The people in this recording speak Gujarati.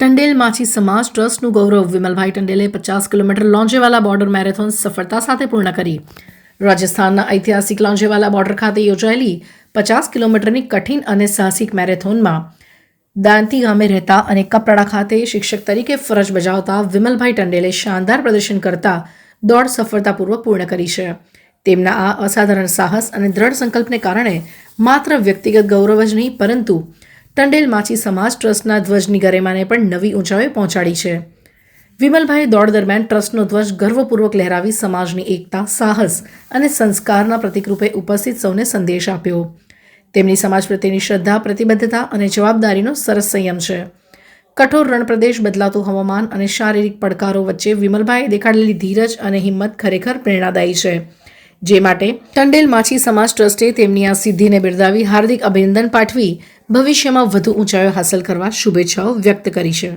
ટંડેલ માછી સમાજ ટ્રસ્ટનું ગૌરવ વિમલભાઈ ટંડેલે 50 કિલોમીટર લોંજેવાલા બોર્ડર મેરેથોન સફળતા સાથે પૂર્ણ કરી. રાજસ્થાનના ઐતિહાસિક લોંજેવાલા બોર્ડર ખાતે યોજાયેલી 50 કિલોમીટરની કઠિન અને સાહસિક મેરેથોનમાં દાંતી ગામે રહેતા અને કપરાડા ખાતે શિક્ષક તરીકે ફરજ બજાવતા વિમલભાઈ ટંડેલે શાનદાર પ્રદર્શન કરતા દોડ સફળતાપૂર્વક પૂર્ણ કરી છે. તેમના આ અસાધારણ સાહસ અને દ્રઢ સંકલ્પને કારણે માત્ર વ્યક્તિગત ગૌરવ જ નહીં પરંતુ ટંડેલ માછી સમાજ ટ્રસ્ટના ધ્વજની ગરિમાને પણ નવી ઊંચાઈએ પહોંચાડી છે. વિમલભાઈએ દોડ દરમિયાન ટ્રસ્ટનો ધ્વજ ગર્વપૂર્વક લહેરાવી સમાજની એકતા, સાહસ અને સંસ્કારના પ્રતિકરૂપે ઉપસ્થિત સૌને સંદેશ આપ્યો. તેમની સમાજ પ્રત્યેની શ્રદ્ધા, પ્રતિબદ્ધતા અને જવાબદારીનો સરસ સંયમ છે. કઠોર રણપ્રદેશ, બદલાતું હવામાન અને શારીરિક પડકારો વચ્ચે વિમલભાઈએ દેખાડેલી ધીરજ અને હિંમત ખરેખર પ્રેરણાદાયી છે. જે માટે ટંડેલ માછી સમાજ ટ્રસ્ટે તેમની આ સિદ્ધિને બિરદાવી હાર્દિક અભિનંદન પાઠવી ભવિષ્યમાં વધુ ઊંચાઈઓ હાંસલ કરવા શુભેચ્છાઓ વ્યક્ત કરી છે.